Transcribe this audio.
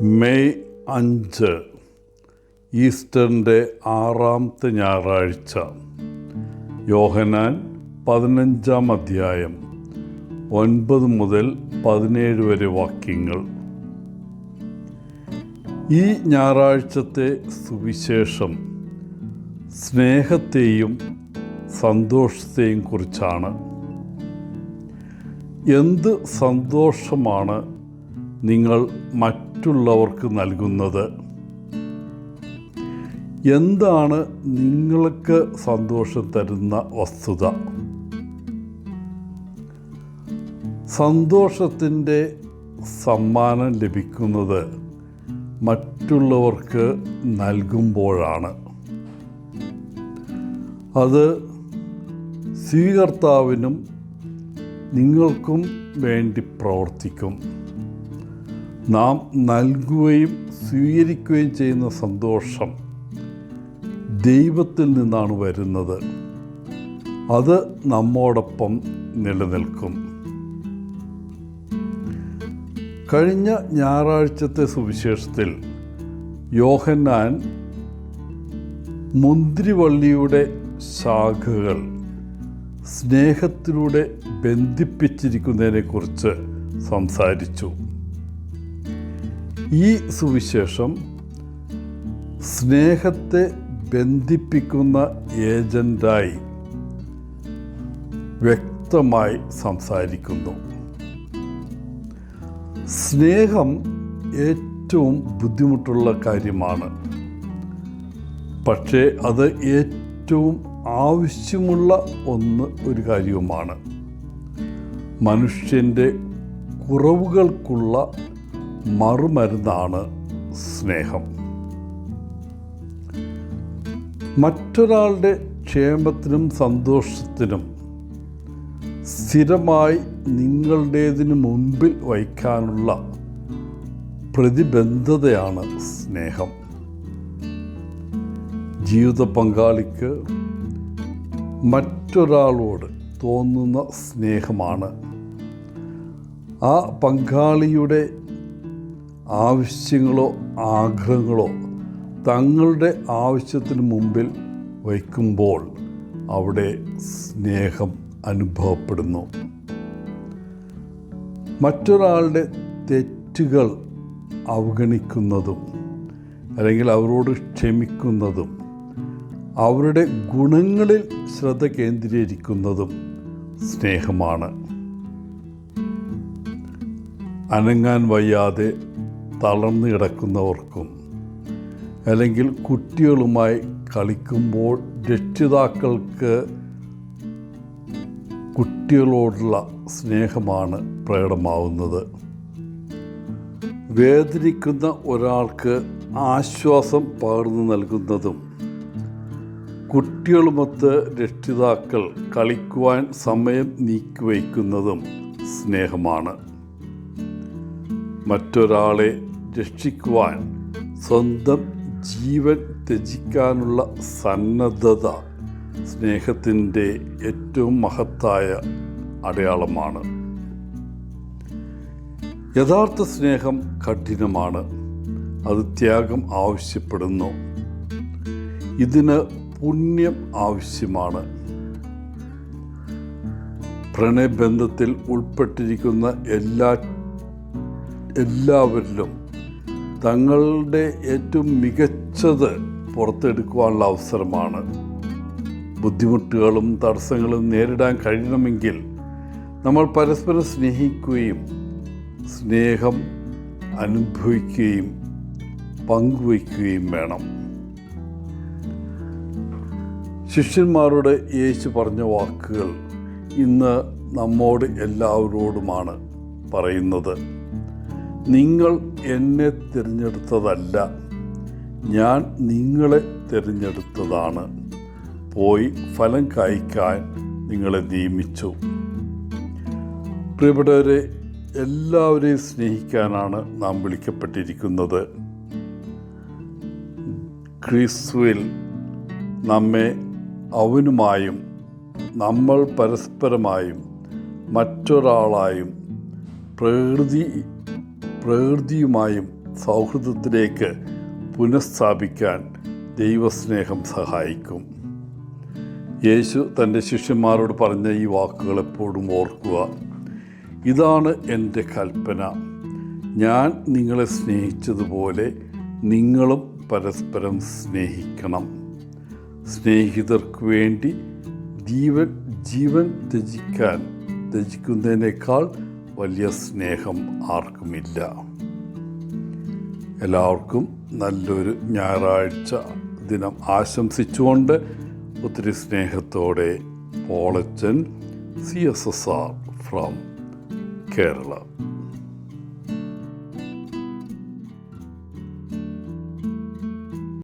May 5 ഈസ്റ്ററിൻ്റെ 6ാമത്തെ ഞായറാഴ്ച. യോഹന്നാൻ 15-ാം അധ്യായം 9 മുതൽ 17 വരെ വാക്യങ്ങൾ. ഈ ഞായറാഴ്ചത്തെ സുവിശേഷം സ്നേഹത്തെയും സന്തോഷത്തെയും കുറിച്ചാണ്. എന്ത് സന്തോഷമാണ് നിങ്ങൾ മറ്റുള്ളവർക്ക് നൽകുന്നത്? എന്താണ് നിങ്ങൾക്ക് സന്തോഷം തരുന്ന വസ്തുത? സന്തോഷത്തിൻ്റെ സമ്മാനം ലഭിക്കുന്നത് മറ്റുള്ളവർക്ക് നൽകുമ്പോഴാണ്. അത് സ്വീകർത്താവിനും നിങ്ങൾക്കും വേണ്ടി പ്രവർത്തിക്കും. നാം നൽകുകയും സ്വീകരിക്കുകയും ചെയ്യുന്ന സന്തോഷം ദൈവത്തിൽ നിന്നാണ് വരുന്നത്. അത് നമ്മോടൊപ്പം നിലനിൽക്കും. കഴിഞ്ഞ ഞായറാഴ്ചത്തെ സുവിശേഷത്തിൽ യോഹന്നാൻ മുന്തിരിവള്ളിയുടെ ശാഖകൾ സ്നേഹത്തിലൂടെ ബന്ധിപ്പിച്ചിരിക്കുന്നതിനെക്കുറിച്ച് സംസാരിച്ചു. ഈ സുവിശേഷം സ്നേഹത്തെ ബന്ധിപ്പിക്കുന്ന ഏജൻ്റായി വ്യക്തമായി സംസാരിക്കുന്നു. സ്നേഹം ഏറ്റവും ബുദ്ധിമുട്ടുള്ള കാര്യമാണ്. പക്ഷേ അത് ഏറ്റവും ആവശ്യമുള്ള ഒരു കാര്യവുമാണ്. മനുഷ്യൻ്റെ കുറവുകൾക്കുള്ള മറുമരുന്നാണ് സ്നേഹം. മറ്റൊരാളുടെ ക്ഷേമത്തിനും സന്തോഷത്തിനും സ്ഥിരമായി നിങ്ങളുടേതിന് മുൻപിൽ വയ്ക്കാനുള്ള പ്രതിബദ്ധതയാണ് സ്നേഹം. ജീവിത പങ്കാളിക്ക് മറ്റൊരാളോട് തോന്നുന്ന സ്നേഹമാണ് ആ പങ്കാളിയുടെ ആവശ്യങ്ങളോ ആഗ്രഹങ്ങളോ തങ്ങളുടെ ആവശ്യത്തിന് മുമ്പിൽ വയ്ക്കുമ്പോൾ അവിടെ സ്നേഹം അനുഭവപ്പെടുന്നു. മറ്റൊരാളുടെ തെറ്റുകൾ അവഗണിക്കുന്നതും അല്ലെങ്കിൽ അവരോട് ക്ഷമിക്കുന്നതും അവരുടെ ഗുണങ്ങളിൽ ശ്രദ്ധ കേന്ദ്രീകരിക്കുന്നതും സ്നേഹമാണ്. അനങ്ങാൻ വയ്യാതെ തളർന്നു കിടക്കുന്നവർക്കും അല്ലെങ്കിൽ കുട്ടികളുമായി കളിക്കുമ്പോൾ രക്ഷിതാക്കൾക്ക് കുട്ടികളോടുള്ള സ്നേഹമാണ് പ്രകടമാവുന്നത്. വേദനിക്കുന്ന ഒരാൾക്ക് ആശ്വാസം പകർന്നു നൽകുന്നതും കുട്ടികളുമൊത്ത് രക്ഷിതാക്കൾ കളിക്കുവാൻ സമയം നീക്കിവയ്ക്കുന്നതും സ്നേഹമാണ്. മറ്റൊരാളെ രക്ഷിക്കുവാൻ സ്വന്തം ജീവൻ ത്യജിക്കാനുള്ള സന്നദ്ധത സ്നേഹത്തിൻ്റെ ഏറ്റവും മഹത്തായ അടയാളമാണ്. യഥാർത്ഥ സ്നേഹം കഠിനമാണ്. അത് ത്യാഗം ആവശ്യപ്പെടുന്നു. ഇതിന് പുണ്യം ആവശ്യമാണ്. പ്രണയബന്ധത്തിൽ ഉൾപ്പെട്ടിരിക്കുന്ന എല്ലാവരിലും തങ്ങളുടെ ഏറ്റവും മികച്ചത് പുറത്തെടുക്കുവാനുള്ള അവസരമാണ്. ബുദ്ധിമുട്ടുകളും തടസ്സങ്ങളും നേരിടാൻ കഴിയണമെങ്കിൽ നമ്മൾ പരസ്പരം സ്നേഹിക്കുകയും സ്നേഹം അനുഭവിക്കുകയും പങ്കുവയ്ക്കുകയും വേണം. ശിഷ്യന്മാരോട് യേശു പറഞ്ഞ വാക്കുകൾ ഇന്ന് നമ്മോട് എല്ലാവരോടുമാണ് പറയുന്നത്. നിങ്ങൾ എന്നെ തിരഞ്ഞെടുത്തതല്ല, ഞാൻ നിങ്ങളെ തിരഞ്ഞെടുത്തതാണ്. പോയി ഫലം കായ്ക്കാൻ നിങ്ങളെ നിയമിച്ചു. പ്രിയപ്പെട്ടവരെ, എല്ലാവരെയും സ്നേഹിക്കാനാണ് നാം വിളിക്കപ്പെട്ടിരിക്കുന്നത്. ക്രിസ്തുവിൽ നമ്മെ അവനുമായും നമ്മൾ പരസ്പരമായും മറ്റൊരാളായും പ്രകൃതിയുമായും സൗഹൃദത്തിലേക്ക് പുനഃസ്ഥാപിക്കാൻ ദൈവസ്നേഹം സഹായിക്കും. യേശു തൻ്റെ ശിഷ്യന്മാരോട് പറഞ്ഞ ഈ വാക്കുകൾ എപ്പോഴും ഓർക്കുക. ഇതാണ് എൻ്റെ കൽപ്പന, ഞാൻ നിങ്ങളെ സ്നേഹിച്ചതുപോലെ നിങ്ങളും പരസ്പരം സ്നേഹിക്കണം. സ്നേഹിതർക്ക് വേണ്ടി ജീവൻ ത്യജിക്കുന്നതിനേക്കാൾ വലിയ സ്നേഹം ആർക്കുമില്ല. എല്ലാവർക്കും നല്ലൊരു ഞായറാഴ്ച ദിനം ആശംസിച്ചുകൊണ്ട് ഒത്തിരി സ്നേഹത്തോടെ പോളച്ചൻ CSSR ഫ്രം കേരള.